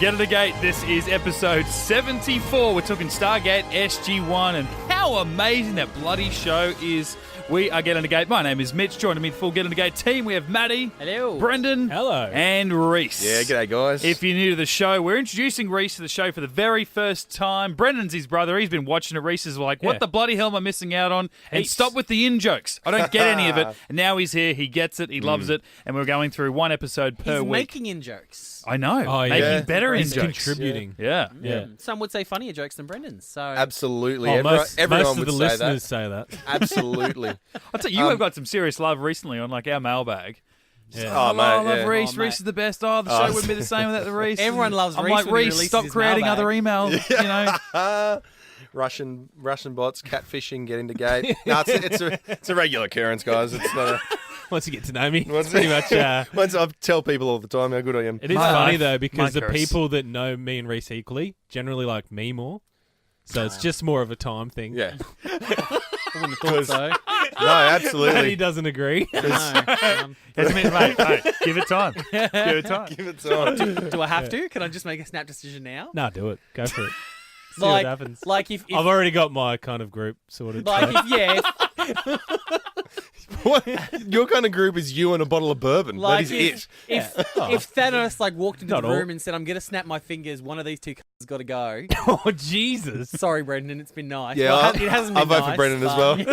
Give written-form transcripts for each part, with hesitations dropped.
Get Into Gate, this is episode 74. We're talking Stargate SG-1 and how amazing that bloody show is. We are Get Into Gate. My name is Mitch. Joining me the full Get Into Gate team, we have Maddie. Hello. Brendan. Hello. And Rhys. Yeah, g'day guys. If you're new to the show, we're introducing Rhys to the show for the very first time. Brendan's his brother. He's been watching it. Rhys is like, what the bloody hell am I missing out on? And stop with the in-jokes. I don't get any of it. And now he's here. He gets it. He loves it. And we're going through one episode per week. He's making in-jokes. I know. Oh, yeah. Making better He's in-jokes. contributing. Yeah. Some would say funnier jokes than Brendan's. So Absolutely. Most Everyone of would the say listeners that. say that. Absolutely. I'll tell you, have got some serious love recently on like our mailbag. Yeah. I love yeah. Rhys. Oh, Rhys is the best. Oh, the show wouldn't be the same without the Rhys. Everyone loves I'm Rhys like, when he Rhys, releases stop his creating mailbag. other emails. You know. Russian bots, catfishing, Get Into Gate. No, it's a regular occurrence, guys. It's not a... Once you get to know me, it's pretty much... Once I tell people all the time how good I am. It is My funny, life, though, because my the curse. people that know me and Rhys equally generally like me more. So it's just more of a time thing. Yeah. I wouldn't have thought so. No, But he absolutely. doesn't agree. No. Yes, mate, give it time. Give it time. Give it time. Do I have to? Can I just make a snap decision now? No, do it. Go for it. See what happens. Like if I've already got my kind of group sorted. like so- What? Your kind of group is you and a bottle of bourbon. like that is if it. if Thanos like walked into Not the all. room and said, "I'm gonna snap my fingers. One of these two has got to go." Oh, Jesus. Sorry, Brendan. It's been nice. Yeah, Well, it hasn't been I'll vote nice, for Brendan as but-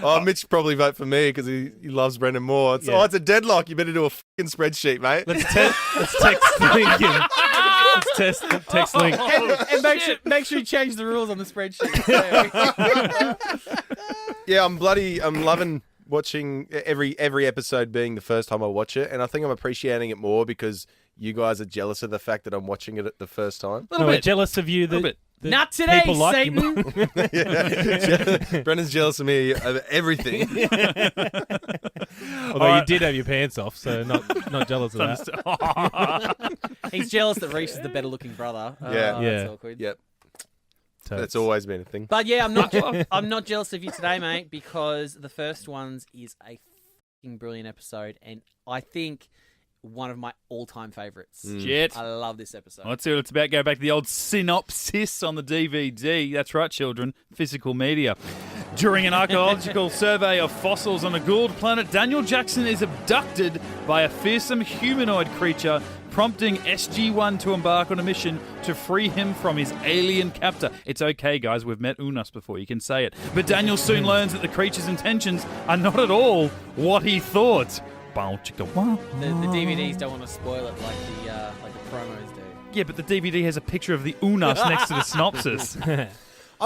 Oh, Mitch probably vote for me because he loves Brendan more. It's, Yeah. Oh, it's a deadlock. You better do a fucking spreadsheet, mate. Let's text Link in. Let's text Link. and make sure you change the rules on the spreadsheet. Yeah, I'm loving watching every episode being the first time I watch it, and I think I'm appreciating it more because you guys are jealous of the fact that I'm watching it at the first time. No, we're jealous of you that, bit. that Not today, people like Satan. you. Yeah. Brendan's jealous of me of everything. Although you did have your pants off, so not jealous of that. He's jealous that Rhys is the better looking brother. Yeah. That's Yeah. awkward. Yep, Totes. that's always been a thing. But yeah, I'm not jealous of you today, mate, because the first ones is a fucking brilliant episode, and I think one of my all-time favorites. Shit. I love this episode. Let's see what it's about. Go back to the old synopsis on the DVD. That's right, children. Physical media. During an archaeological survey of fossils on a Goa'uld planet, Daniel Jackson is abducted by a fearsome humanoid creature, prompting SG-1 to embark on a mission to free him from his alien captor. It's okay, guys. We've met Unas before. You can say it. But Daniel soon learns that the creature's intentions are not at all what he thought. The DVDs don't want to spoil it like the promos do. Yeah, but the DVD has a picture of the Unas next to the synopsis. I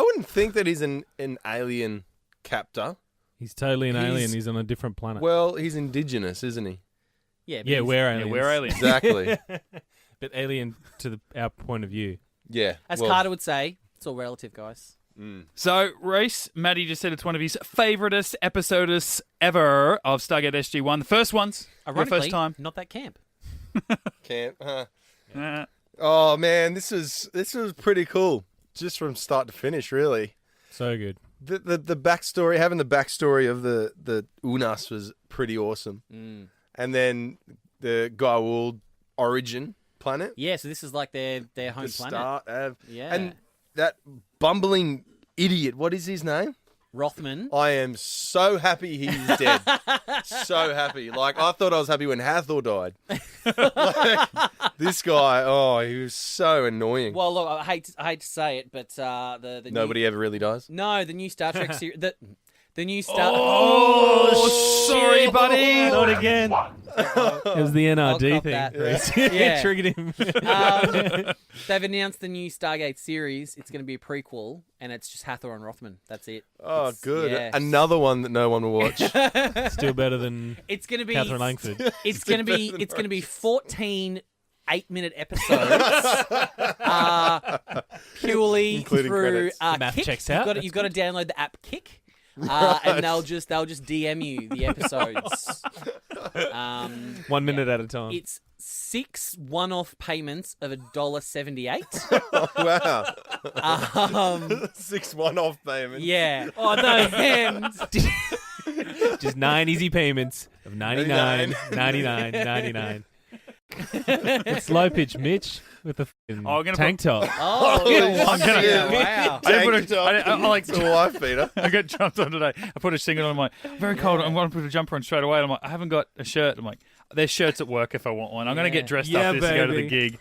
wouldn't think that he's an alien captor. He's totally an He's- alien. He's on a different planet. Well, he's indigenous, isn't he? Yeah, yeah, we're Yeah, aliens. we're aliens. Exactly. But alien to our point of view. Yeah. as well, Carter would say, it's all relative, guys. So, Rhys, Maddie just said it's one of his favouriteest episodes ever of Stargate SG-1. The first ones, for the Ironically, first time. not that camp. Can't. Uh, Oh man, this was pretty cool, just from start to finish, really. So good. The backstory, having the backstory of the Unas was pretty awesome, and then the Goa'uld origin planet. Yeah, so this is like their home the planet. start of, Yeah. and that bumbling idiot. What is his name? Rothman. I am so happy he's dead. So happy. Like, I thought I was happy when Hathor died. Like, this guy, oh, he was so annoying. Well, look, I hate to say it, but the Nobody ever really dies. the new Star Trek series, the new Star. oh, sorry, shit. buddy. Not again. It was the I'll NRD cop thing. that. Rhys. Yeah. It triggered him. They've announced the new Stargate series. It's going to be a prequel, and it's just Hathor and Rothman. That's it. Oh, It's- good. yeah. Another one that no one will watch. Still better than It's going to be. Catherine Langford. It's going to be 14 8-minute episodes, purely Including through credits. The math Kick. checks out. You've got to download the app Kick, and they'll just DM you the episodes. 1 minute at a time. It's 6 one-off payments of $1.78. Wow. 6 one-off payments. Yeah. Oh no. And Just 9 easy payments of 99, 99, 99. It's low pitch Mitch with a fucking Oh, I'm gonna tank top. Oh, I'm gonna- wow. I didn't put Tank top. I like It's a wife beater. I got jumped on today. I put a singlet on. I'm like, very cold. I'm going to put a jumper on straight away. And I'm like, I haven't got a shirt. I'm like, there's shirts at work if I want one. I'm going to Yeah. get dressed Yeah, up this to go to the baby. gig.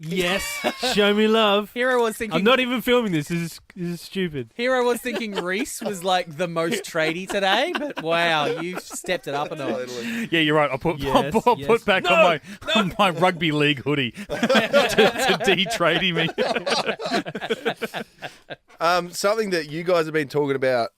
Yes, show me love. Hero was thinking. I'm not even filming this. This is stupid. Hero was thinking Rhys was like the most tradie today, but wow, you stepped it up a notch. Totally. Yeah, you're right. I'll put Yes. back No, on my rugby league hoodie to de-tradie me. Something that you guys have been talking about,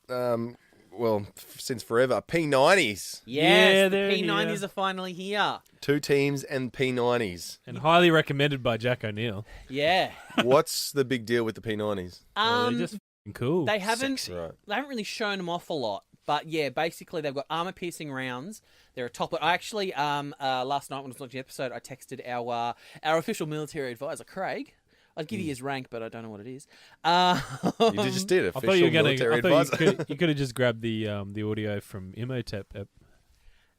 since forever. P90s. Yes, Yeah, the they're P90s here. are finally here. 2 teams and P90s. And highly recommended by Jack O'Neill. Yeah. What's the big deal with the P90s? They're just fucking cool. They haven't Sexy. Right. they haven't really shown them off a lot, but yeah, basically they've got armor piercing rounds. They're a top. I actually last night when I was watching the episode, I texted our official military advisor Craig. I'd give you his rank, but I don't know what it is. You just did. I thought you were going military to. advisor. You could have just grabbed the audio from Imhotep.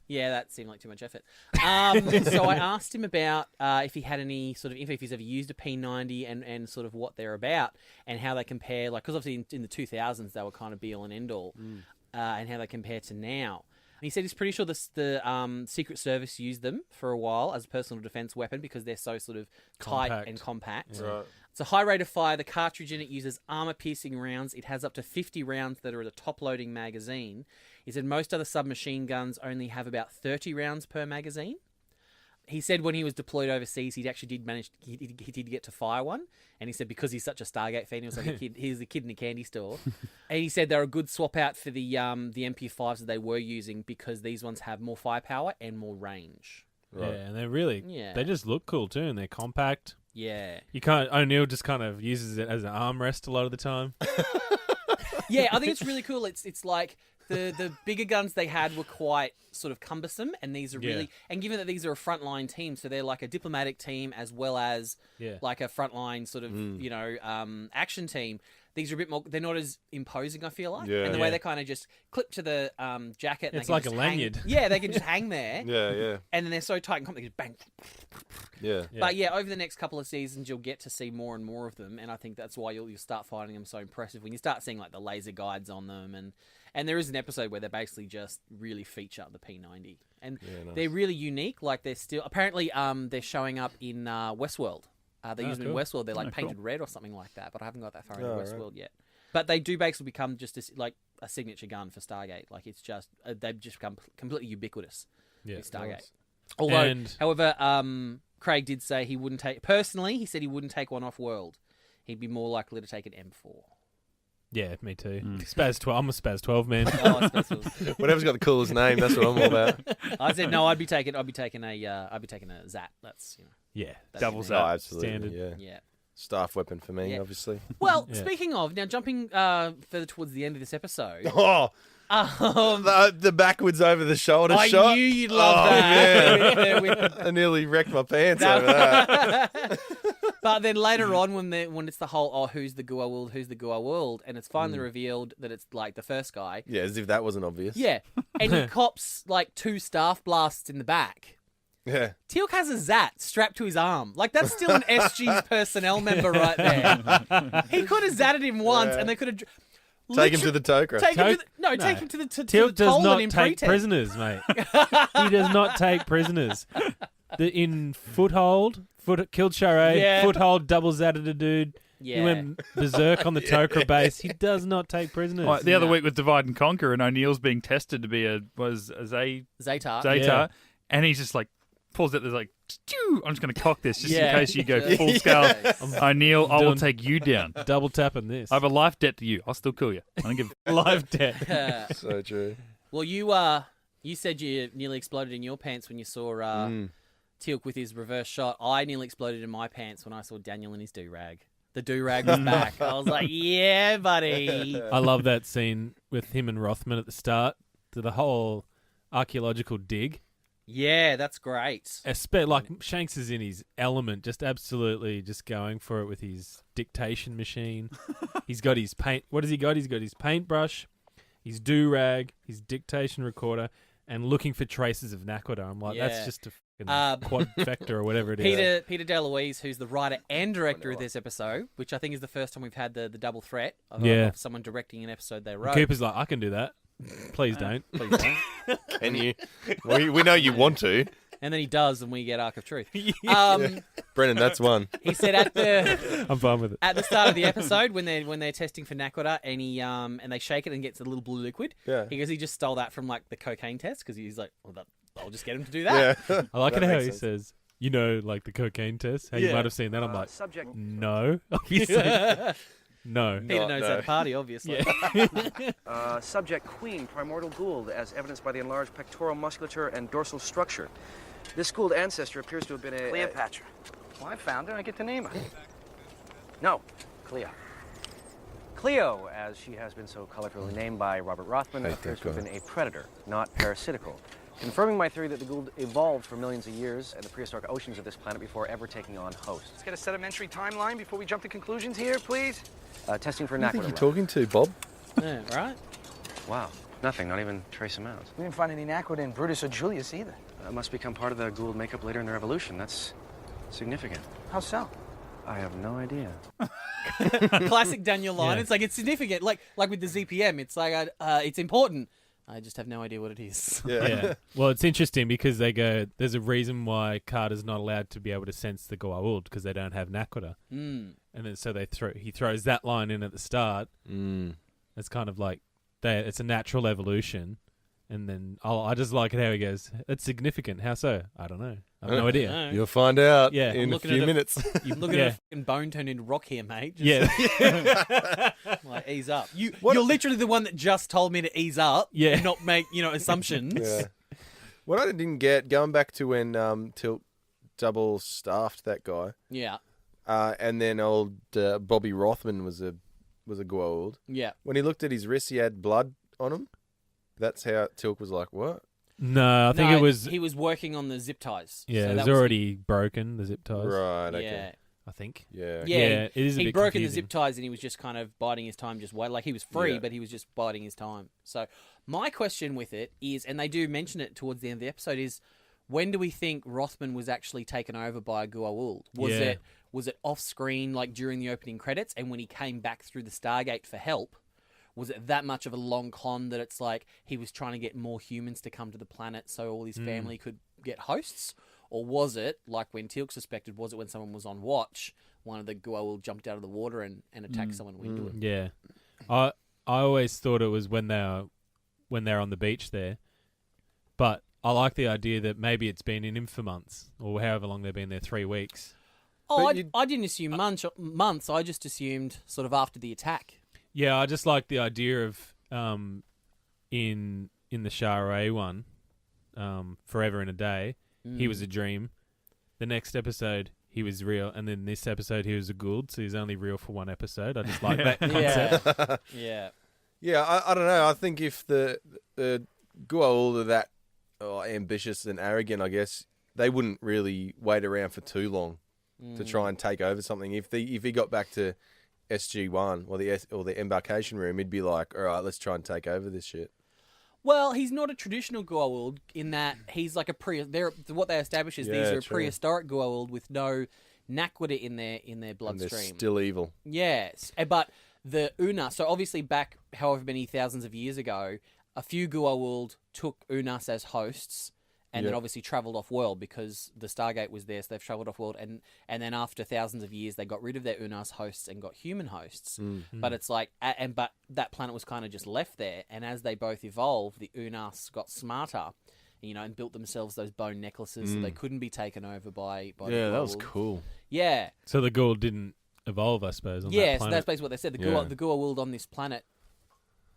Yeah, that seemed like too much effort. So I asked him about if he had any sort of info, if he's ever used a P90 and sort of what they're about and how they compare, like, because obviously in the 2000s they were kind of be all and end all, and how they compare to now. And he said he's pretty sure the Secret Service used them for a while as a personal defense weapon because they're so sort of tight Compact. and compact. Right. It's a high rate of fire. The cartridge in it uses armor-piercing rounds. It has up to 50 rounds that are at a top-loading magazine. He said most other submachine guns only have about 30 rounds per magazine. He said when he was deployed overseas, he actually did manage. He did get to fire one, and he said because he's such a Stargate fan, he was like a kid. He was a kid in a candy store, and he said they're a good swap out for the MP5s that they were using because these ones have more firepower and more range. Right. Yeah, and they're really. Yeah. They just look cool too, and they're compact. Yeah, You can't. O'Neill just kind of uses it as an armrest a lot of the time. yeah. I think it's really cool. It's like the bigger guns they had were quite sort of cumbersome, and these are really. And given that these are a frontline team, so they're like a diplomatic team as well as like a frontline sort of action team. These are a bit more. They're not as imposing, I feel like. Yeah. And the way they kind of just clip to the jacket. And It's they can like just a lanyard. Yeah, they can just hang there. Yeah. And then they're so tight and compact, they just bang. Yeah. But yeah, over the next couple of seasons, you'll get to see more and more of them, and I think that's why you'll start finding them so impressive when you start seeing like the laser guides on them, and there is an episode where they basically just really feature the P90, and nice. they're really unique. Like they're still apparently they're showing up in Westworld. They use them in cool. Westworld. They're like cool. painted red or something like that, but I haven't got that far into Oh, right. Westworld yet. But they do basically become just like a signature gun for Stargate. Like it's just they've just become completely ubiquitous with Stargate. nice. Although, And- however, Craig did say he wouldn't take... Personally, he said he wouldn't take one off World. He'd be more likely to take an M4. Yeah, me too. Spaz 12. I'm a Spaz 12 man. Oh, I suppose it was- Whatever's got the coolest name, that's what I'm all about. I said no. I'd be taking a Zat. That's Yeah. that's Double me. Zat. Oh, absolutely. Standard. Yeah. Yeah. Staff weapon for me, Yeah. obviously. Well, Yeah. speaking of now, jumping further towards the end of this episode. Oh, the backwards over the shoulder I shot. knew you'd love Oh, that. man. With- I nearly wrecked my pants over that. But then later on, when it's the whole who's the Goa'uld, and it's finally revealed that it's like the first guy. Yeah, as if that wasn't obvious. Yeah, and he cops like 2 staff blasts in the back. Yeah. Teal'c has a Zat strapped to his arm. Like, that's still an SG's personnel member right there. He could have zatted him once, Yeah. and they could have... Take him to the Tok'ra. Take him to the, No. take him to the, to Teal'c the does Tolan not in take Pretend. prisoners, mate. He does not take prisoners. In Foothold, killed Charade, Yeah. Foothold double zatted a dude. Yeah. He went berserk on the Tok'ra base. He does not take prisoners. Like, the other No. week was Divide and Conquer, and O'Neill's being tested to be a Zatar. Zeta, Yeah. and he's just like pulls out. There's like, "Stew, I'm just going to cock this just Yeah. in case you go Yeah. full scale. O'Neill, I will Doing- take you down. Double tapping this. I have a life debt to you. I'll still kill you. I don't give. live dead. So true. Well, you said you nearly exploded in your pants when you saw Teal'c with his reverse shot. I nearly exploded in my pants when I saw Daniel in his do-rag. The do-rag was back. I was like, yeah, buddy. I love that scene with him and Rothman at the start. To the whole archaeological dig. Yeah, that's great. Like Shanks is in his element, just absolutely just going for it with his dictation machine. He's got his paint. What has he got? He's got his paintbrush, his do-rag, his dictation recorder, and looking for traces of Nakoda. I'm like, Yeah. that's just a Quadfecta or whatever it is. Peter DeLuise, who's the writer and director of this episode, which I think is the first time we've had the double threat of someone directing an episode they wrote. Cooper's like, I can do that. Please don't. Please don't. Can you? We know you want to. And then he does, and we get Arc of Truth. Brennan, that's one. He said I'm fine with it. at the start of the episode when they're testing for Naquadah, and he and they shake it and gets a little blue liquid. Yeah. He goes, he just stole that from like the cocaine test because he's like, well, I'll just get him to do that. Yeah. I like it That how makes he sense. says, you know, like the cocaine test. How you Yeah. might have seen that. I'm like, Subject. no, obviously, no. Peter knows how to party, obviously. Subject queen, primordial Goa'uld, as evidenced by the enlarged pectoral musculature and dorsal structure. This Goa'uld ancestor appears to have been a... Cleopatra. Well, I found her and I get to name her. No, Cleo. Cleo, as she has been so colorfully named by Robert Rothman, Hate appears that to have guy. been a predator, not parasitical. Confirming my theory that the Goa'uld evolved for millions of years in the prehistoric oceans of this planet before ever taking on hosts. Let's get a sedimentary timeline before we jump to conclusions here, please. Testing for Who do you think Naquadah. you're talking to, Bob? Yeah, right? Wow, nothing, not even trace amounts. We didn't find any Naquadah in Brutus or Julius either. Must become part of the Goa'uld makeup later in their evolution. That's significant. How so? I have no idea. Classic Daniel line. Yeah. It's like it's significant. Like with the ZPM, it's like it's important. I just have no idea what it is. Yeah. Well, it's interesting because they go, there's a reason why Carter's not allowed to be able to sense the Goa'uld because they don't have Naquadah. Mm. And then so he throws that line in at the start. Mm. It's kind of like it's a natural evolution. And then I just like it how he goes, it's significant. How so? I don't know. I have no idea. No. You'll find out Yeah. in a looking few at minutes. You're looking Yeah. at a fucking bone turned into rock here, mate. Just Yeah. like ease up. You're literally the one that just told me to ease up. Yeah. And not make assumptions. Yeah. What I didn't get, going back to when Tilt double staffed that guy, Yeah. and then old Bobby Rothman was a Goa'uld. Yeah. When he looked at his wrist, he had blood on him. That's how Tilk was like, what? No, I think No, it was. he was working on the zip ties. Yeah, So it that was already broken, the zip ties. Right, okay. Yeah. I think. Yeah. Yeah, it is a He'd bit broken confusing. the zip ties and he was just kind of biding his time, just wait. Like he was free, Yeah. but he was just biding his time. So my question with it is, and they do mention it towards the end of the episode, is when do we think Rothman was actually taken over by Goa'uld? Was it off screen, like during the opening credits, and when he came back through the Stargate for help? Was it that much of a long con that it's like he was trying to get more humans to come to the planet so all his family could get hosts? Or was it, like when Teal'c suspected, was it when someone was on watch, one of the Goa'uld jumped out of the water and attacked someone into it? Yeah, I always thought it was when they're on the beach there, but I like the idea that maybe it's been in him for months or however long they've been there, 3 weeks. Oh, But I didn't assume months. I just assumed sort of after the attack. Yeah, I just like the idea of in the Shara one, Forever in a Day, he was a dream. The next episode, he was real, and then this episode, he was a Goa'uld, so he's only real for one episode. I just like that concept. Yeah. Yeah, I don't know. I think if the Goa'uld are that ambitious and arrogant, I guess, they wouldn't really wait around for too long to try and take over something. If he got back to SG-1 or the embarkation room, he'd be like, all right, let's try and take over this shit. Well, he's not a traditional Goa'uld in that he's like what they establish is these Yeah, are true. prehistoric Goa'uld with no Naquadah in their And they're bloodstream. still evil. Yes, but the Unas. So obviously, back however many thousands of years ago, a few Goa'uld took Unas as hosts, and then Yep. obviously travelled off world because the Stargate was there. So they've travelled off world, and then after thousands of years, they got rid of their Unas hosts and got human hosts. But it's like, but that planet was kind of just left there, and as they both evolved, the Unas got smarter. And built themselves those bone necklaces so they couldn't be taken over by the Goa'uld. cool. Yeah. So the Goa'uld didn't evolve, I suppose, on that Yeah, so planet. that's basically what they said. The Yeah. Goa'uld on this planet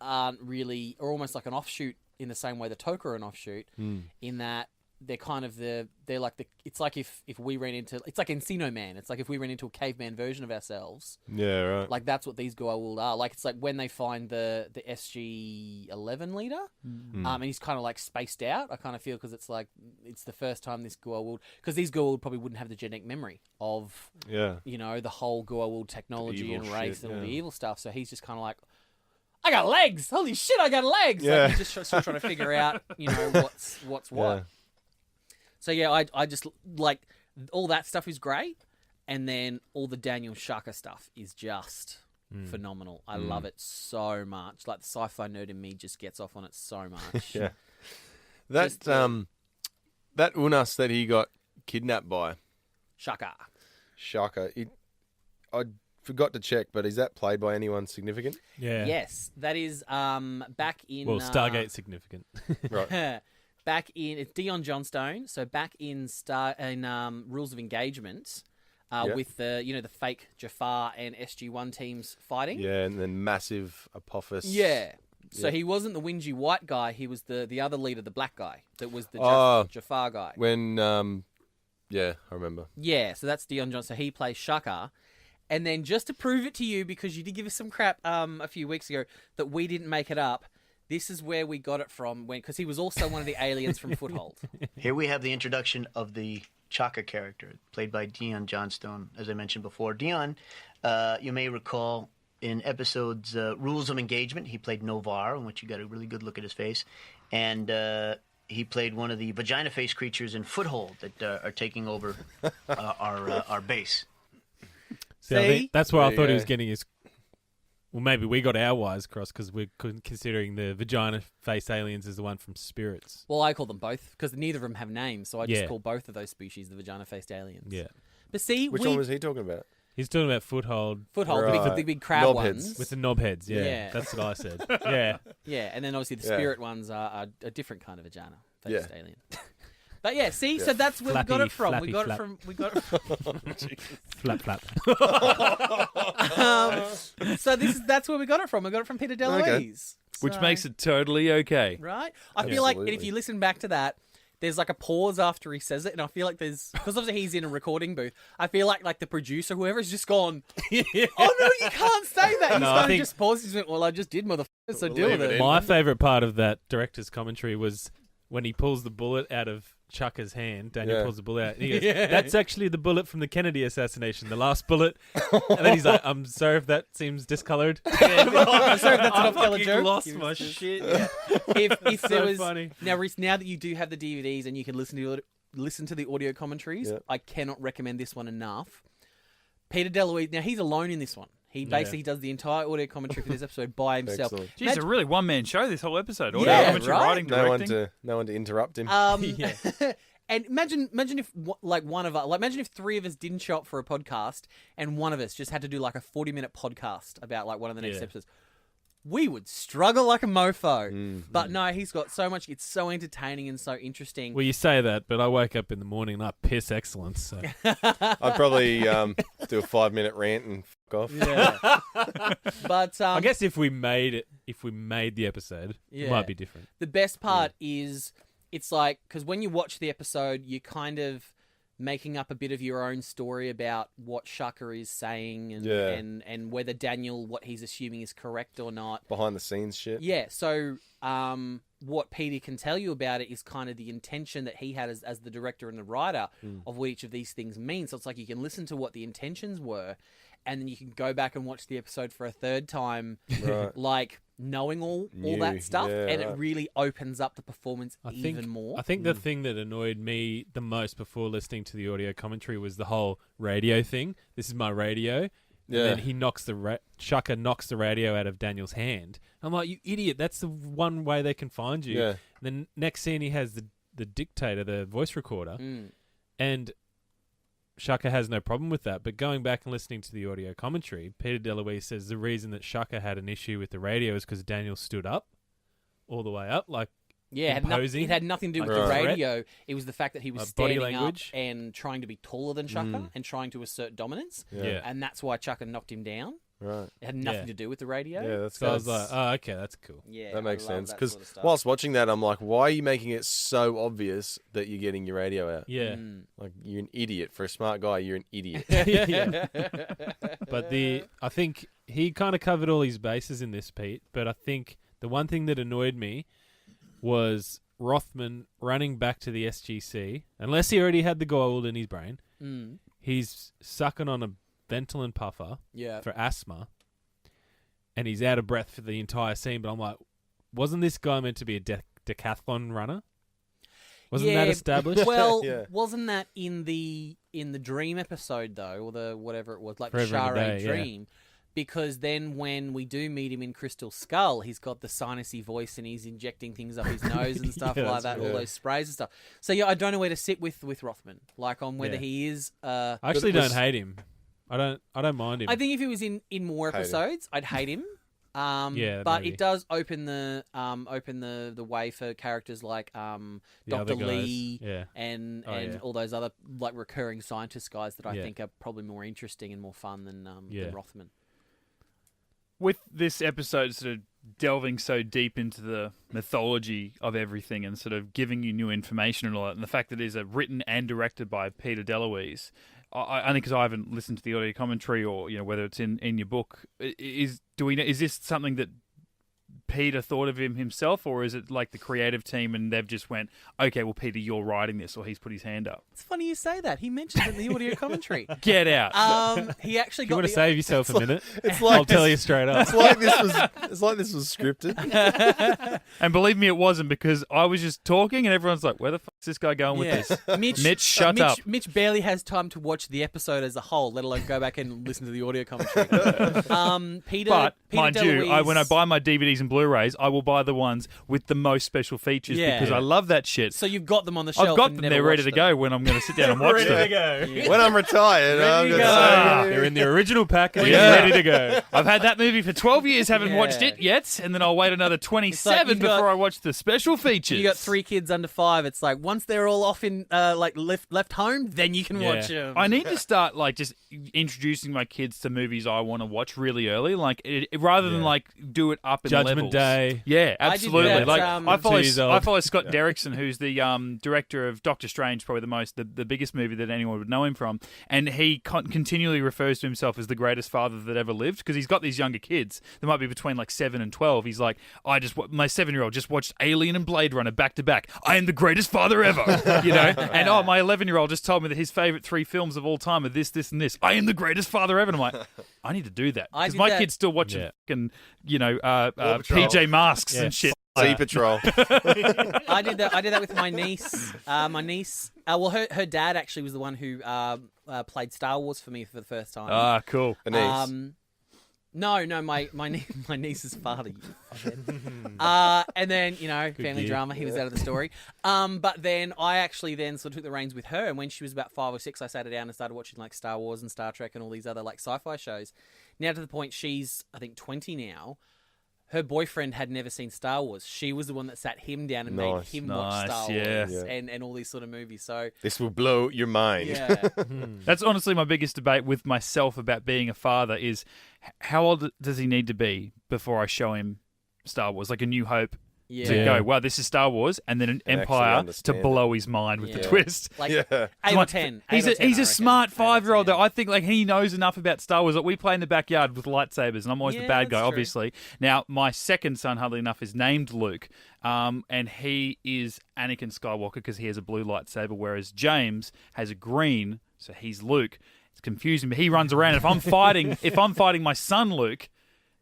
aren't really, or almost like an offshoot in the same way the Toka are an offshoot, in that they're kind of it's like if we ran into, it's like Encino Man. It's like if we ran into a caveman version of ourselves. Yeah, right. Like that's what these Goa'uld are. Like it's like when they find the SG-11 leader, and he's kind of like spaced out. I kind of feel because it's like it's the first time this Goa'uld, because these Goa'uld probably wouldn't have the genetic memory of Yeah. the whole Goa'uld technology evil and race shit, and all the yeah. evil stuff. So he's just kind of like, I got legs. Holy shit, I got legs. Yeah. Like he's just still trying to figure out, what's what. Yeah. So yeah, I just like all that stuff is great, and then all the Daniel Shaka stuff is just phenomenal. I love it so much. Like the sci-fi nerd in me just gets off on it so much. Yeah. That Unas that he got kidnapped by, Shaka. Shaka. I forgot to check, but is that played by anyone significant? Yeah. Yes, that is back in Stargate significant. Right. back in it's Dion Johnstone. So back in Rules of Engagement. With the fake Jafar and SG-1 teams fighting. Yeah, and then massive Apophis. Yeah. So he wasn't the whingy white guy. He was the other leader, the black guy. That was the Jafar guy. When, I remember. Yeah, so that's Dion Johnson. So he plays Shaka. And then just to prove it to you, because you did give us some crap a few weeks ago that we didn't make it up, this is where we got it from, because he was also one of the aliens from Foothold. Here we have the introduction of the Chaka character, played by Dion Johnstone, as I mentioned before. Dion, you may recall in episodes Rules of Engagement, he played Novar, in which you got a really good look at his face. And he played one of the vagina-faced creatures in Foothold that are taking over our base. See, I think that's where I thought he was go. getting his... Well, maybe we got our wires crossed because we're considering the vagina-faced aliens as the one from Spirits. Well, I call them both, because neither of them have names, so I just Yeah. call both of those species the vagina-faced aliens. Yeah. But see, Which one was he talking about? He's talking about Foothold Foothold, Right. the big crab Knobheads. ones. with the knobheads. Yeah, Yeah. that's what I said. Yeah. Yeah, and then obviously the Yeah. spirit ones are a different kind of vagina-faced Yeah. alien. But yeah, see, so that's where we got it from. Flappy, We got flap. it from. Flap, flap. So that's where we got it from. We got it from Peter DeLuise. Which So- makes it totally okay. right. I feel like, and if Absolutely. you listen back to that, there's like a pause after he says it, and I feel like because obviously he's in a recording booth. I feel like the producer, whoever's just gone, oh no, you can't say that. He's No, I kind of think- just paused. He's went, well, I just did, motherfucker. So deal Leave with it it. in. My favourite part of that director's commentary was when he pulls the bullet out of Chaka's hand. Daniel Yeah. pulls the bullet out. And he goes, that's actually the bullet from the Kennedy assassination, the last bullet. And then he's like, I'm sorry if that seems discoloured. I'm sorry if that's an I off-color fucking joke. lost Give my us this. shit. If there So was funny. now, Rhys, now that you do have the DVDs and you can listen to the audio commentaries, Yep. I cannot recommend this one enough. Peter DeLuise. Now he's alone in this one. He basically does the entire audio commentary for this episode by himself. Excellent. Geez, it's a really one-man show, this whole episode. Audio, Yeah, commentary, right? writing, directing. No one to interrupt him. Yeah. And imagine if imagine if three of us didn't show up for a podcast and one of us just had to do like a 40-minute podcast about like one of the next Yeah. episodes. We would struggle like a mofo. But no, he's got so much. It's so entertaining and so interesting. Well, you say that, but I wake up in the morning and I piss excellence. So. I'd probably do a 5-minute rant and fuck off. Yeah. But I guess if we made the episode, Yeah. it might be different. the best part is it's like, because when you watch the episode, you kind of making up a bit of your own story about what Shaka is saying and Yeah. and whether Daniel, what he's assuming is correct or not. Behind the scenes shit. Yeah, so what Peter can tell you about it is kind of the intention that he had as the director and the writer of what each of these things mean. So it's like you can listen to what the intentions were, and then you can go back and watch the episode for a third time, Right. like knowing all New, that stuff, yeah, and it right. really opens up the performance I even think, more. I think the thing that annoyed me the most before listening to the audio commentary was the whole radio thing. This is my radio. Yeah. And then he knocks Shaka knocks the radio out of Daniel's hand. I'm like, you idiot! That's the one way they can find you. Yeah. And then next scene, he has the dictator, the voice recorder, and Shaka has no problem with that. But going back and listening to the audio commentary, Peter DeLuise says the reason that Shaka had an issue with the radio is because Daniel stood up all the way up, like. Yeah, imposing, it had nothing to do with like the a threat. radio. It was the fact that he was Like body standing up language. and trying to be taller than Shaka and trying to assert dominance. Yeah. And that's why Shaka knocked him down. Right. It had nothing Yeah. to do with the radio. Yeah, that's So I was like, oh, okay, that's cool. Yeah, that makes I love sense. that Because sort of stuff. whilst watching that, I'm like, why are you making it so obvious that you're getting your radio out? Yeah. Like, you're an idiot. For a smart guy, you're an idiot. yeah. But I think he kind of covered all his bases in this, Pete. But I think the one thing that annoyed me was Rothman running back to the SGC. Unless he already had the Goa'uld in his brain, he's sucking on a Ventolin puffer Yeah. for asthma, and he's out of breath for the entire scene. But I'm like, wasn't this guy meant to be a decathlon runner? Wasn't that established? Well, Yeah. wasn't that in the Dream episode though, or the whatever it was, like the Forever and a Shara Day, yeah. Dream? Because then when we do meet him in Crystal Skull, he's got the sinusy voice and he's injecting things up his nose and stuff Yeah, like that, all those sprays and stuff. So yeah, I don't know where to sit with Rothman, like on whether Yeah. he is. I actually don't hate him. I don't mind him. I think if he was in more Hate him. episodes, I'd hate him. Yeah, but maybe. it does open the way for characters like The Dr. other guys. Lee Yeah. and yeah. all those other like recurring scientist guys that I Yeah. think are probably more interesting and more fun than Rothman. With this episode sort of delving so deep into the mythology of everything and sort of giving you new information and all that, and the fact that it is written and directed by Peter DeLuise, only because I haven't listened to the audio commentary or whether it's in your book, is this something that Peter thought of him himself, or is it like the creative team and they've just went, okay, well, Peter, you're writing this, or he's put his hand up? It's funny you say that. He mentions it in the audio commentary. Get out. He actually If you got want to save yourself a minute, It's like I'll tell you straight up. It's like this was scripted. And believe me, it wasn't, because I was just talking and everyone's like, where the fuck is this guy going with this? Mitch, shut up. Mitch barely has time to watch the episode as a whole, let alone go back and listen to the audio commentary. Peter, But, Peter mind you, DeLuise, when I buy my DVDs and Blu-rays, I will buy the ones with the most special features Yeah. because I love that shit. so you've got them on the shelf. I've got and them never there ready to watched them. go when I'm going to sit down and watch them. go. When I'm retired, I'm to going to go. say, They're in the original package, Yeah. ready to go. I've had that movie for 12 years, haven't watched Yeah. it yet, and then I'll wait another 27 you've got- before I watch the special features. You got 3 kids under 5. It's like once they're all off in like left home, then you can Yeah. watch them. I need to start like just introducing my kids to movies I want to watch really early, like rather than Yeah. like do it up in Judgment levels. Day. Yeah, I did absolutely. that, Like I 2 years old. follow Scott Derrickson, who's the director of Doctor Strange, probably the biggest movie that anyone would know him from, and he continually refers to himself as the greatest father that ever lived because he's got these younger kids that might be between like 7 and 12. He's like, my 7-year-old just watched Alien and Blade Runner back to back. I am the greatest father ever, And my 11-year-old just told me that his favorite 3 films of all time are this, this, and this. I am the greatest father ever. And I'm like, I need to do that I because did my that. kids still watching Yeah. fucking Patrol. PJ Masks Yeah. and shit. Sea Patrol. I did that with my niece. Well, her dad actually was the one who played Star Wars for me for the first time. Ah, cool. Anise. No, my niece's father. And then family gear. drama. He was out of the story. But then I actually then sort of took the reins with her, and when she was about 5 or 6, I sat her down and started watching like Star Wars and Star Trek and all these other like sci-fi shows. Now to the point she's I think 20 now. Her boyfriend had never seen Star Wars. She was the one that sat him down and made Nice. him watch Star yeah. Wars and all these sort of movies. So This will blow your mind. yeah. That's honestly my biggest debate with myself about being a father is how old does he need to be before I show him Star Wars, like A New Hope, Yeah. to go, wow, this is Star Wars, and then an And actually Empire to understand blow his mind with the Yeah. twist. Like Yeah. 8 Come or on, 10. He's 8 or 10, a I smart reckon. 8 or 5-year-old 10. though. I think like he knows enough about Star Wars. Like we play in the backyard with lightsabers, and I'm always the Yeah, bad guy, that's true. obviously. Now my second son, hardly enough, is named Luke, and he is Anakin Skywalker because he has a blue lightsaber, whereas James has a green, so he's Luke. It's confusing, but he runs around. If I'm fighting my son Luke,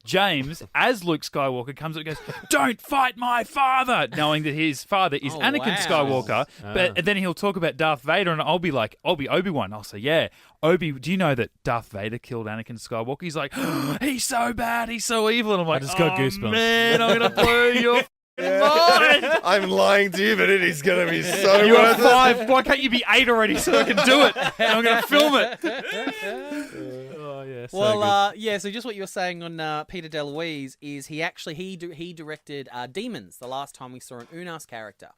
James, as Luke Skywalker, comes up and goes, "Don't fight my father," knowing that his father is Oh, Anakin wow. Skywalker. But then he'll talk about Darth Vader, and I'll be Obi-Wan. I'll say, "Yeah, Obi, do you know that Darth Vader killed Anakin Skywalker?" He's like, "He's so bad, he's so evil," and I'm like, just got "Oh goosebumps." man, I'm gonna blow your mind." I'm lying to you, but it is going to be so You are worth it. 5. Why can't you be 8 already so I can do it? And I'm going to film it. Oh yeah. So Well, so just what you were saying on Peter DeLuise is he actually he directed Demons the last time we saw an Unas character,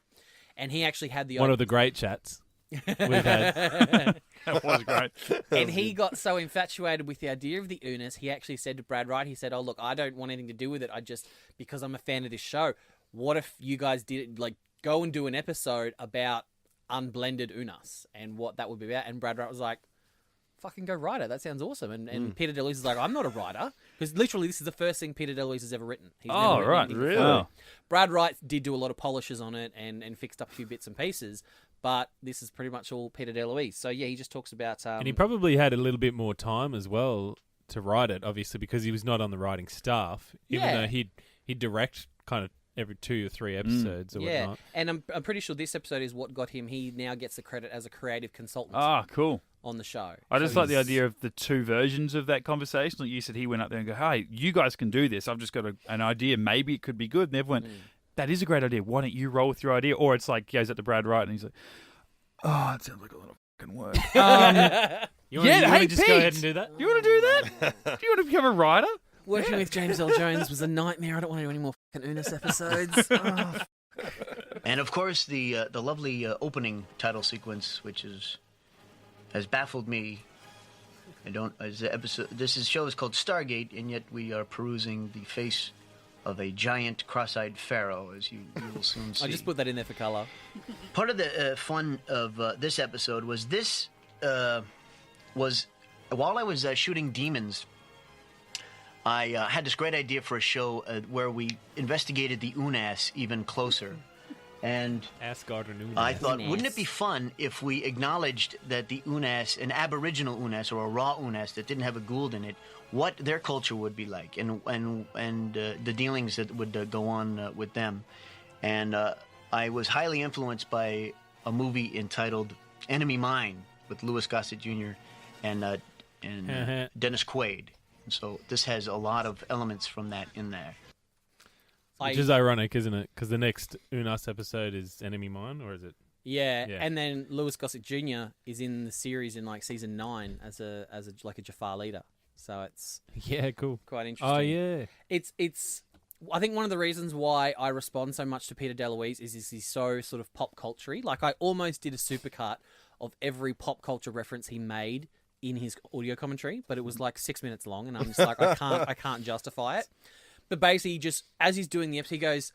and he actually had the one of the great chats we've had. That was great. and he got so infatuated with the idea of the Unas, he actually said to Brad Wright, he said, "Oh look, I don't want anything to do with it. I just because I'm a fan of this show. What if you guys did like go and do an episode about unblended Unas and what that would be about?" And Brad Wright was like, "Fucking go write it. That sounds awesome." And Peter DeLuise is like, "I'm not a writer." Because literally this is the first thing Peter DeLuise has ever written. He's never Oh, written right. anything Really? before. Wow. Brad Wright did do a lot of polishes on it and fixed up a few bits and pieces. But this is pretty much all Peter DeLuise. So yeah, he just talks about... And he probably had a little bit more time as well to write it, obviously, because he was not on the writing staff. Even Yeah. though he'd direct kind of every 2 or 3 episodes or Yeah, whatnot. and I'm pretty sure this episode is what got him. He now gets the credit as a creative consultant Ah, cool. on the show. I just So like the he's- idea of the two versions of that conversation. Like you said, he went up there and go, "Hey, you guys can do this. I've just got an idea. Maybe it could be good." And everyone went, "That is a great idea. Why don't you roll with your idea?" Or it's like he goes up to Brad Wright and he's like, "Oh, it sounds like a lot of fucking work." You wanna, Yeah, you wanna hey, just go ahead Pete! and do that? You want to do that? Do you want to become a writer? Working with James L. Jones was a nightmare. I don't want to do any more fucking Unis episodes. Oh, And of course, the lovely opening title sequence, which has baffled me. I don't. As the episode, show is called Stargate, and yet we are perusing the face of a giant cross-eyed pharaoh, as you will soon see. I just put that in there for colour. Part of the fun of this episode was while I was shooting demons, I had this great idea for a show where we investigated the Unas even closer. And Asgard or Nunes. I thought, Unas. wouldn't it be fun if we acknowledged that the Unas, an aboriginal Unas or a raw Unas that didn't have a Goa'uld in it, what their culture would be like, and the dealings that would go on with them. And I was highly influenced by a movie entitled Enemy Mine with Louis Gossett Jr. and Dennis Quaid. And so this has a lot of elements from that in there. Which is ironic, isn't it? Because the next Unas episode is Enemy Mine, or is it? Yeah, Yeah. and then Louis Gossett Jr. is in the series in like season 9 as a like a Jafar leader. So it's Yeah, cool. quite interesting. Oh, yeah. It's I think one of the reasons why I respond so much to Peter DeLuise is he's so sort of pop culture-y. Like I almost did a supercut of every pop culture reference he made in his audio commentary, but it was like 6 minutes long, and I'm just like I can't justify it. But basically, just as he's doing the episode, he goes,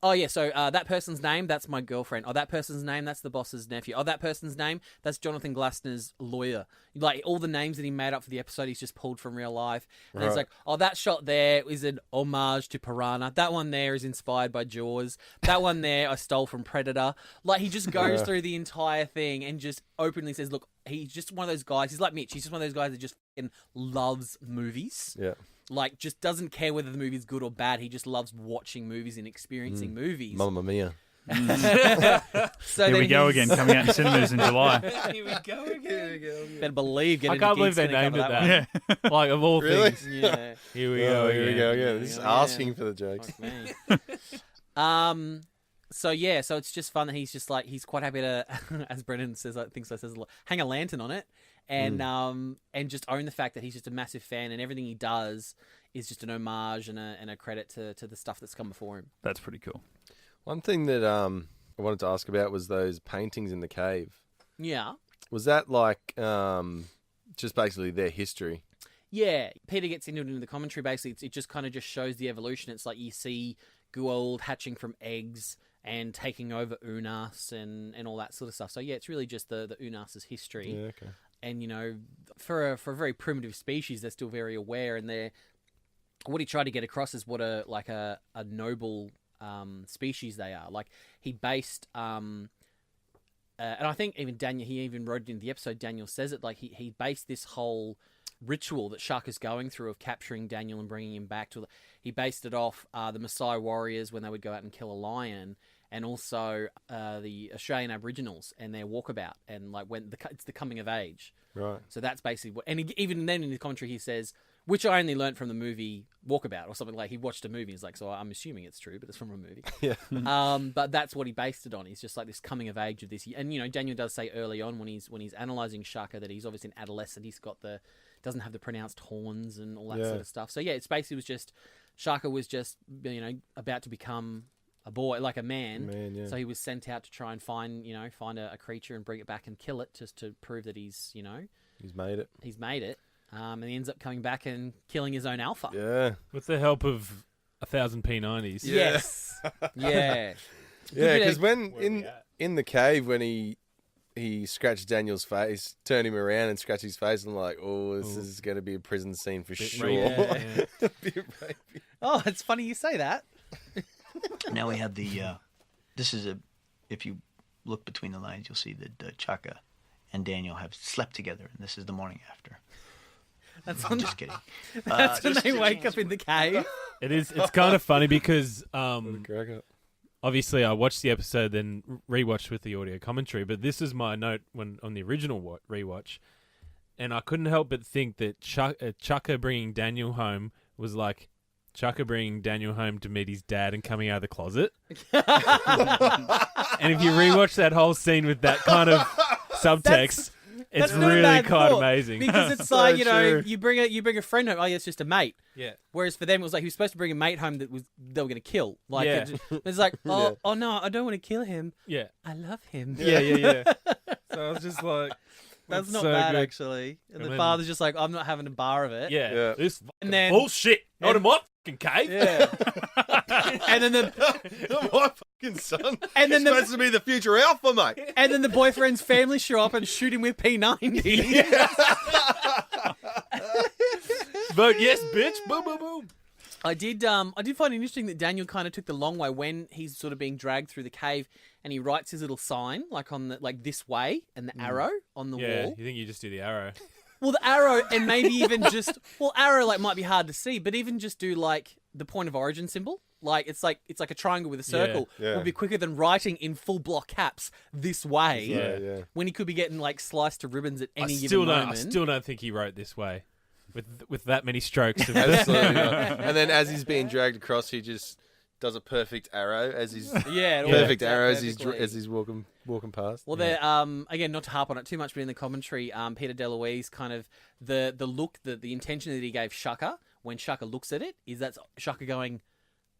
"Oh yeah, so that person's name, that's my girlfriend. Oh, that person's name, that's the boss's nephew. Oh, that person's name, that's Jonathan Glasner's lawyer." Like all the names that he made up for the episode, he's just pulled from real life. And it's like, "Oh, that shot there is an homage to Piranha. That one there is inspired by Jaws. That one there I stole from Predator." Like he just goes through the entire thing and just openly says, "Look, he's just one of those guys. He's like Mitch. He's just one of those guys that just fucking loves movies." Yeah. Like, just doesn't care whether the movie's good or bad. He just loves watching movies and experiencing movies. Mamma mia. So Here we then go he's- again, coming out in cinemas in July. Here we go again. Better believe. Get I Into can't believe Geek's they gonna named it cover that. one. Like, of all Really? things. Yeah. Here we go Here we go again. This is Yeah. asking for the jokes. Fuck me. So yeah, so it's just fun that he's just like he's quite happy to, as Brendan says, I think so says a lot, hang a lantern on it, and just own the fact that he's just a massive fan, and everything he does is just an homage and a credit to the stuff that's come before him. That's pretty cool. One thing that I wanted to ask about was those paintings in the cave. Yeah. Was that like just basically their history? Yeah, Peter gets into it in the commentary. Basically, it just kind of just shows the evolution. It's like you see Goa'uld hatching from eggs and taking over Unas and all that sort of stuff. So yeah, it's really just the Unas's history. Yeah, okay. And you know, for a very primitive species, they're still very aware. And they're what he tried to get across is what a noble species they are. Like he based. And I think even Daniel, he even wrote it in the episode. Daniel says it like he based this whole ritual that Shaka's going through of capturing Daniel and bringing him back to. He based it off the Maasai warriors when they would go out and kill a lion, and also the Australian Aboriginals and their walkabout, and like when it's the coming of age. Right. So that's basically what. And even then in the commentary he says, which I only learnt from the movie Walkabout or something like. He watched a movie. He's like, so I'm assuming it's true, but it's from a movie. Yeah. But that's what he based it on. He's just like this coming of age of this. And you know, Daniel does say early on when he's analysing Shaka that he's obviously an adolescent. He's got doesn't have the pronounced horns and all that sort of stuff. So yeah, it's basically was just Shaka was just about to become a boy, like a man. Yeah. So he was sent out to try and find a creature and bring it back and kill it, just to prove that he's made it. He's made it. And he ends up coming back and killing his own alpha. Yeah. With the help of 1,000 P90s. Yes. Yeah. Yeah, because when Where are we at? in the cave when he scratched Daniel's face, turned him around and scratched his face, and I'm like, oh, this is going to be a prison scene for sure. rapey. Be a rapey. Oh, it's funny you say that. Now we have the. This is if you look between the lines, you'll see that Chaka and Daniel have slept together, and this is the morning after. That's I'm when, just kidding. that's when they wake up in the cave. It's kind of funny because Crack up. obviously I watched the episode, then rewatched with the audio commentary. But this is my note when on the original rewatch, and I couldn't help but think that Chaka bringing Daniel home was like Chaka bringing Daniel home to meet his dad and coming out of the closet. And if you rewatch that whole scene with that kind of subtext, it's That's not a really bad quite thought, amazing. because it's So like, you know, true. you bring a friend home. Oh, yeah, it's just a mate. Yeah. Whereas for them, it was like he was supposed to bring a mate home they were going to kill. Like, Yeah. it's like, oh, Yeah. oh no, I don't want to kill him. Yeah. I love him. Yeah. So I was just like, That's not so bad, good. actually. And And the then- father's just like, I'm not having a bar of it. Yeah. Yeah. This And then- bullshit. Not in my fucking cave. Yeah. and then the My fucking son. And then He's the- supposed to be the future alpha, mate. and then the boyfriend's family show up and shoot him with P90. Vote yes, bitch. Boom, boom, boom. I did find it interesting that Daniel kind of took the long way when he's sort of being dragged through the cave, and he writes his little sign like on the this way and the arrow on the Yeah. wall. You think you just do the arrow? Well, the arrow and maybe even just arrow like might be hard to see, but even just do like the point of origin symbol. Like it's like a triangle with a circle Yeah. would be quicker than writing in full block caps this way. Yeah. When he could be getting like sliced to ribbons at any I given still moment. don't think he wrote this way, with that many strokes. Of Absolutely not. And then as he's being dragged across, he just does a perfect arrow as he's Yeah, it all perfect works out arrow perfectly. as he's walking past. Well, they're again, not to harp on it too much, but in the commentary, Peter DeLuise kind of the look, the intention that he gave Shaka when Shaka looks at it is that's Shaka going,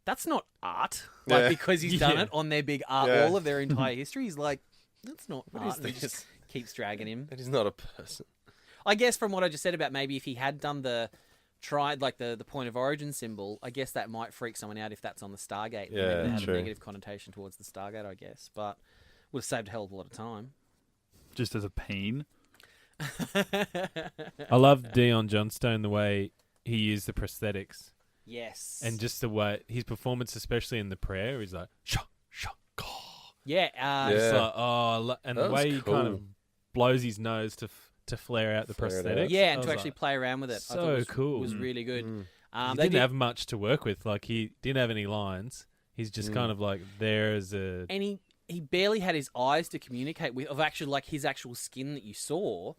that's not art, like Yeah. because he's done Yeah. it on their big art Yeah. wall of their entire history. He's like, that's not art. is And he this? just keeps dragging him. That is not a person. I guess from what I just said about maybe if he had done the point of origin symbol, I guess that might freak someone out if that's on the Stargate. Yeah, Maybe they had true. a negative connotation towards the Stargate, I guess, but would have saved a hell of a lot of time. Just as a pain. I love Dion Johnstone the way he used the prosthetics Yes. and just the way his performance, especially in the prayer, is like shah. yeah, Yeah. It's like, and That the was way he kind of cool. blows his nose to flare out the Flare it out. prosthetics. Yeah, I and was to actually like, play around with it. I so thought was, cool. was really good. he They didn't did- have much to work with. Like he didn't have any lines. He's just kind of like there as a. and he barely had his eyes to communicate with, of actually like his actual skin that you saw.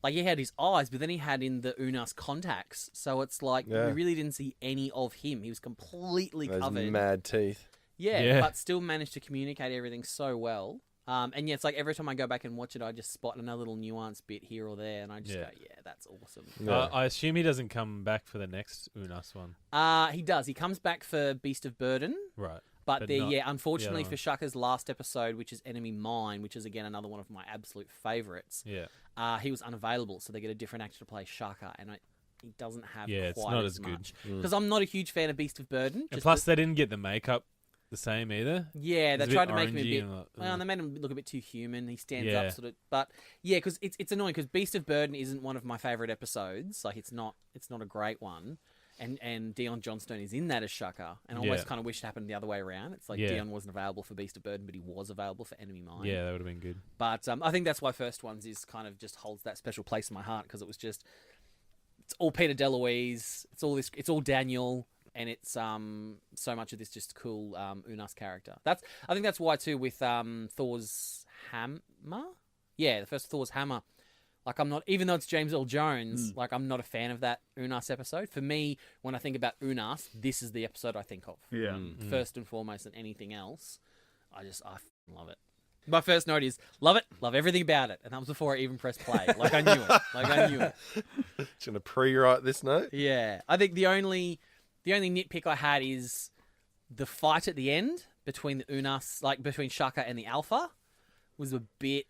Like he had his eyes, but then he had in the Unas contacts. So it's like Yeah. we really didn't see any of him. He was completely Those covered. mad teeth. Yeah, but still managed to communicate everything so well. And yeah, it's like every time I go back and watch it, I just spot another little nuance bit here or there, and I just go, yeah, that's awesome. Yeah. I assume he doesn't come back for the next Unas one, He does. He comes back for Beast of Burden. right? But, But there, not yeah, the unfortunately other for Shaka's last episode, which is Enemy Mine, which is again another one of my absolute favourites, Yeah, he was unavailable, so they get a different actor to play Shaka, and he doesn't have Yeah, it's quite not as as good. much. Because I'm not a huge fan of Beast of Burden. and just plus the- they didn't get the makeup the same either. yeah, It's they a bit tried to make him a orangey bit. and like, Well, ugh. they made him look a bit too human. He stands Yeah. up sort of, but yeah, because it's annoying because Beast of Burden isn't one of my favourite episodes. Like it's not a great one. And Dion Johnstone is in that as Shaka, and I almost Yeah. kind of wish it happened the other way around. It's like Yeah. Dion wasn't available for Beast of Burden, but he was available for Enemy Mine. Yeah, that would have been good. But I think that's why First Ones is kind of just holds that special place in my heart because it's all Peter DeLuise, it's all Daniel, and it's so much of this just cool Unas character. I think that's why too with Thor's hammer. Yeah, the first Thor's hammer. Like I'm not, even though it's James Earl Jones, like I'm not a fan of that Unas episode. For me, when I think about Unas, this is the episode I think of. Yeah. First and foremost than anything else. I f***ing love it. My first note is love it, love everything about it, and that was before I even pressed play. Like I knew it. Just gonna pre-write this note. Yeah, I think the only nitpick I had is the fight at the end between the Unas, like between Shaka and the Alpha, was a bit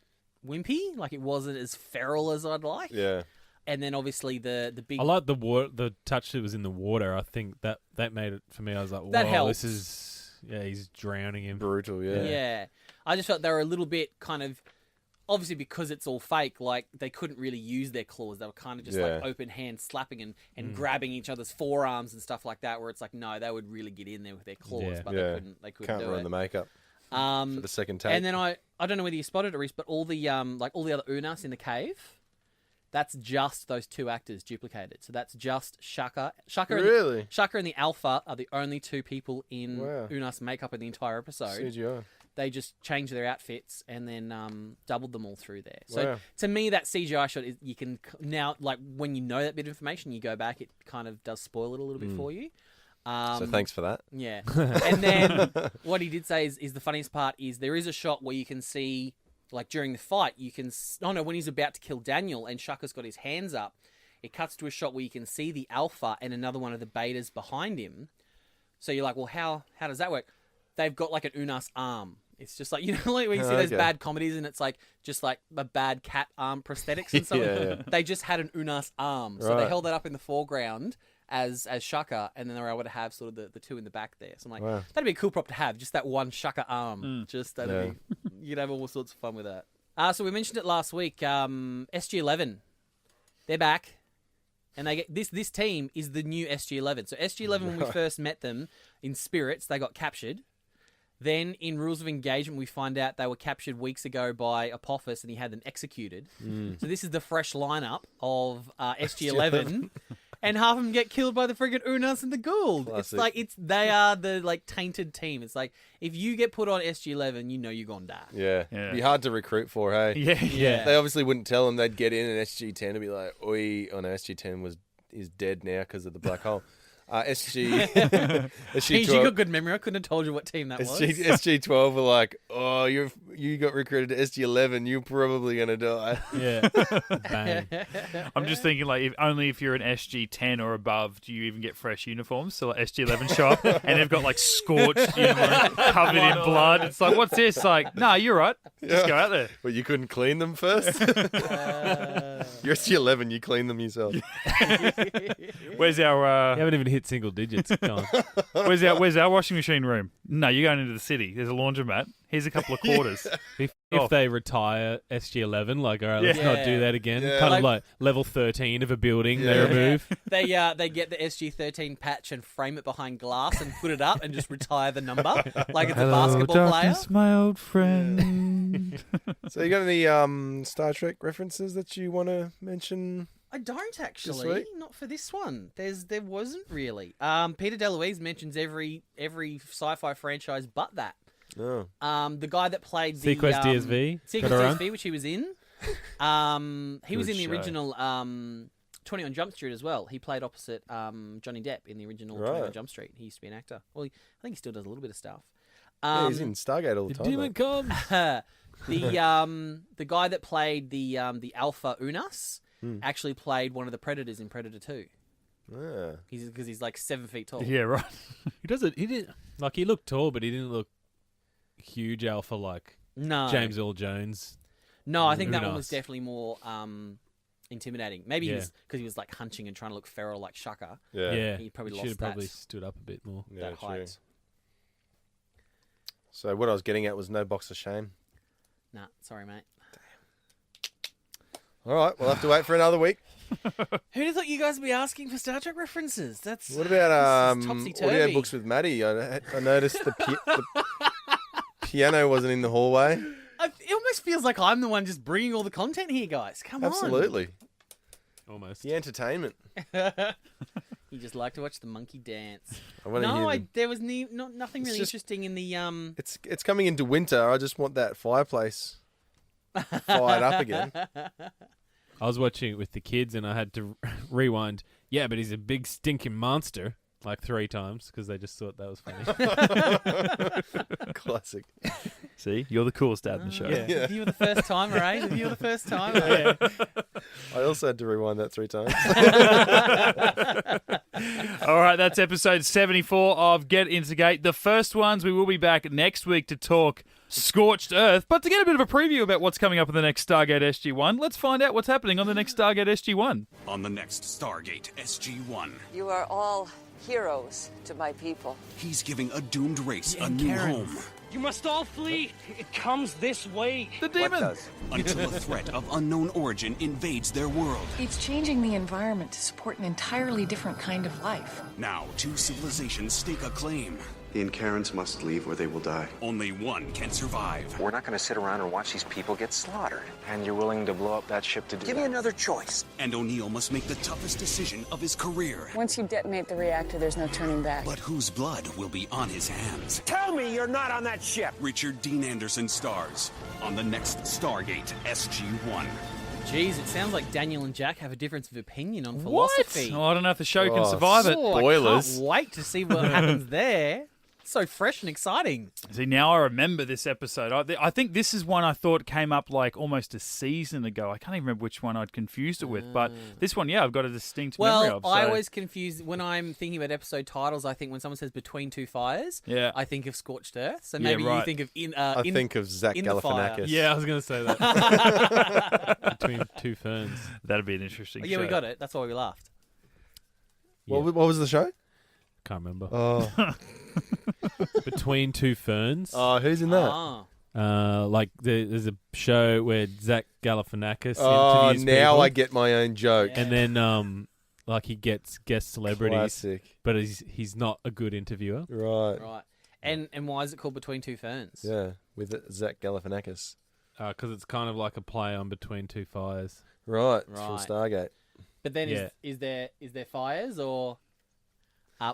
wimpy. Like it wasn't as feral as I'd like. Yeah. And then obviously the big. I like the touch that was in the water. I think that made it for me. I was like, That "Whoa, helps. this is he's drowning him." Brutal, yeah. Yeah. I just felt they were a little bit kind of, obviously because it's all fake, like they couldn't really use their claws. They were kind of just like Yeah. open hands slapping and grabbing each other's forearms and stuff like that, where it's like, no, they would really get in there with their claws, Yeah. but Yeah. they couldn't Can't do ruin it. the makeup for the second take. And then I don't know whether you spotted it, Rhys, but all the other Unas in the cave, That's just those 2 actors duplicated. So that's just Shaka. Really? Shaka and the Alpha are the only 2 people in Wow. Unas makeup in the entire episode. CGI. They just changed their outfits and then doubled them all through there. So Wow. to me, that CGI shot is you can now, like, when you know that bit of information, you go back, it kind of does spoil it a little bit for you. So thanks for that. Yeah. And then what he did say is the funniest part is there is a shot where you can see, like, during the fight, you can... when he's about to kill Daniel and Shaka's got his hands up, it cuts to a shot where you can see the Alpha and another one of the betas behind him. So you're like, well, how does that work? They've got, like, an Unas arm. It's just like, you know, like when you see those bad comedies and it's like just like a bad cat arm prosthetics and something. Yeah. They just had an Unas arm. So they held that up in the foreground as Shaka, and then they were able to have sort of the 2 in the back there. So I'm like, that'd be a cool prop to have, just that one Shaka arm. Just that'd be, you'd have all sorts of fun with that. So we mentioned it last week. SG-11, they're back, and they get this team is the new SG-11. So SG-11, when we first met them in Spirits, they got captured. Then in Rules of Engagement, we find out they were captured weeks ago by Apophis, and he had them executed. So this is the fresh lineup of SG-11. And half of them get killed by the friggin' Unas and the Goa'uld. Classic. It's like they are the like tainted team. It's like if you get put on SG-11, you know you're gonna die. Yeah. Yeah. Be hard to recruit for, hey? Yeah. They obviously wouldn't tell them they'd get in an SG-10 to be like, oi, oh no, SG-10 is dead now because of the black hole. SG-12. You got good memory. I couldn't have told you what team that was. SG-12 were like, oh, you got recruited to SG-11, you're probably going to die. Yeah. Bang. I'm just thinking, like, if you're an SG-10 or above, do you even get fresh uniforms? So like SG-11 show up and they've got like scorched, covered in blood. It's like, what's this? Like, nah, you're right. Just go out there. But you couldn't clean them first? You're SG-11, you clean them yourself. Where's our... You haven't even hit single digits. Go on. Where's our washing machine room? No, you're going into the city. There's a laundromat. Here's a couple of quarters. If they retire SG-11, like, all right, let's not do that again. Yeah. Kind of like level 13 of a building they remove. They get the SG-13 patch and frame it behind glass and put it up and just retire the number like it's a basketball player. My old friend. So you got any Star Trek references that you want to mention? I don't This actually. week? Not for this one. There wasn't really. Peter DeLuise mentions every sci-fi franchise but that. No. The guy that played the Sequest DSV. Sequest Got a run? DSV, which he was in. He was Good in the show. original 21 Jump Street as well. He played opposite Johnny Depp in the original Right. 21 Jump Street. He used to be an actor. Well, I think he still does a little bit of stuff. Yeah, he's in Stargate all the The time. demon mate. comes. The guy that played the Alpha Unas actually played one of the Predators in Predator 2. Yeah. Because he's like 7 feet tall. Yeah, right. He doesn't. He didn't. Like, he looked tall, but he didn't look huge alpha like No, James Earl Jones. No, I think that one Unas. was definitely more intimidating. Maybe Yeah. because he was like hunching and trying to look feral like Shaka. Yeah. Yeah, He probably should lost have probably that. stood up a bit more. Yeah, That true. height. So what I was getting at was no box of shame. Nah, sorry, mate. All right, we'll have to wait for another week. Who'd have thought you guys would be asking for Star Trek references? That's What about this is audio topsy-turvy. books with Maddie? I noticed the piano wasn't in the hallway. It almost feels like I'm the one just bringing all the content here, guys. Come Absolutely. Almost. The entertainment. on. You just like to watch the monkey dance. I want to hear them. there was nothing It's really just- interesting in the It's coming into winter. I just want that fireplace fired up again. I was watching it with the kids and I had to rewind. Yeah, but he's a big stinking monster. Like 3 times because they just thought that was funny. Classic. See, you're the coolest dad in the show. Yeah. If you were the first timer, eh? If you were the first timer. I also had to rewind that 3 times. All right, that's episode 74 of Get Into Geek. The first ones, we will be back next week to talk Scorched Earth. But to get a bit of a preview about what's coming up in the next Stargate SG-1, let's find out what's happening on the next Stargate SG-1. On the next Stargate SG-1, You are all heroes to my people. he's giving a doomed race a new home You must all flee. It comes this way. The demon! until a threat of unknown origin invades their world. It's changing the environment to support an entirely different kind of life. Now, 2 civilizations stake a claim. The Incarans must leave or they will die. Only one can survive. We're not going to sit around and watch these people get slaughtered. And you're willing to blow up that ship to do Give that? me another choice. And O'Neill must make the toughest decision of his career. Once you detonate the reactor, there's no turning back. But whose blood will be on his hands? Tell me you're not on that ship. Richard Dean Anderson stars on the next Stargate SG-1. Jeez, it sounds like Daniel and Jack have a difference of opinion on philosophy. Oh, I don't know if the show can survive it. Oh, I Spoilers. can't wait to see what happens there. So fresh and exciting. See, now I remember this episode. I think this is one I thought came up like almost a season ago. I can't even remember which one I'd confused it with, but this one, I've got a distinct memory of. I so- always confuse when I'm thinking about episode titles. I think when someone says "Between Two Fires," Yeah. I think of Scorched Earth. So maybe right. you think of I think of Zach in the fire. Galifianakis. Yeah, I was going to say that. Between Two Ferns. That'd be an interesting Yeah, show. we got it. That's why we laughed. What was the show? Can't remember. Oh, Between Two Ferns. who's in that? Ah. There's a show where Zach Galifianakis Oh, interviews now people, I get my own joke. and then he gets guest celebrities, Classic. but he's not a good interviewer. Right. Right. And why is it called Between Two Ferns? Yeah, with Zach Galifianakis. Because it's kind of like a play on Between Two Fires. Right. It's Right. from Stargate. But then Yeah. is there fires or?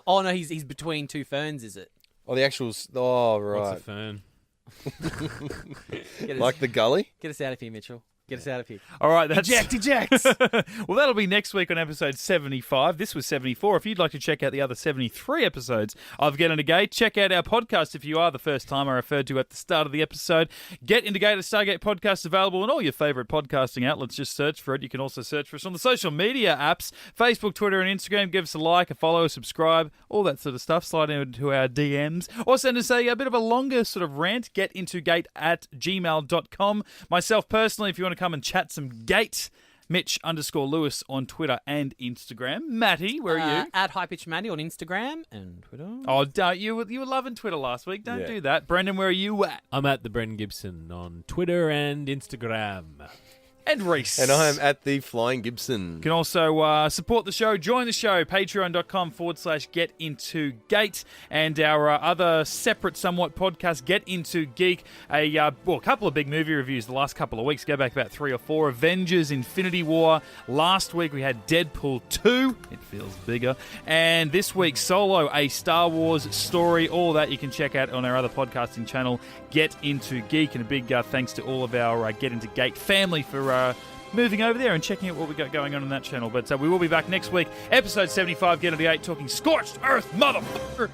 Oh no, he's between two ferns. Is it? Oh, the actual. Oh, What's right. a fern? Get us, Like the gully? get us out of here, Mitchell. Get us out of here. All right, that's Eject. Well, that'll be next week on episode 75. This was 74. If you'd like to check out the other 73 episodes of Get Into Geek, check out our podcast if you are the first time I referred to at the start of the episode. Get Into Geek, a Stargate podcast available on all your favourite podcasting outlets. Just search for it. You can also search for us on the social media apps, Facebook, Twitter and Instagram. Give us a like, a follow, a subscribe, all that sort of stuff. Slide into our DMs. Or send us a bit of a longer sort of rant, getintogate@gmail.com. Myself personally, if you want to come and chat some gate, Mitch_Lewis on Twitter and Instagram. Matty, where are you? At High Pitch Matty on Instagram and Twitter. Oh, don't you were loving Twitter last week. Don't do that. Brendan, where are you at? I'm at the Brendan Gibson on Twitter and Instagram. And Rhys. And I am at the Flying Gibson. You can also support the show, join the show, patreon.com/GetIntoGate, and our other separate somewhat podcast, Get Into Geek, a couple of big movie reviews the last couple of weeks. Go back about 3 or 4. Avengers, Infinity War. Last week we had Deadpool 2. It feels bigger. And this week, Solo, a Star Wars story. All that you can check out on our other podcasting channel, Get Into Geek. And a big thanks to all of our Get Into Geek family for moving over there and checking out what we got going on that channel. But we will be back next week, episode 75, Get Into Geek, talking Scorched Earth, motherfucker.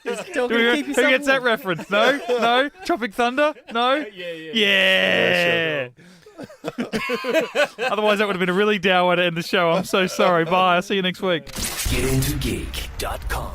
Who gets that reference? No? No? Tropic Thunder? No? Yeah. Otherwise, that would have been a really dour way to end the show. I'm so sorry. Bye. I'll see you next week. GetIntoGeek.com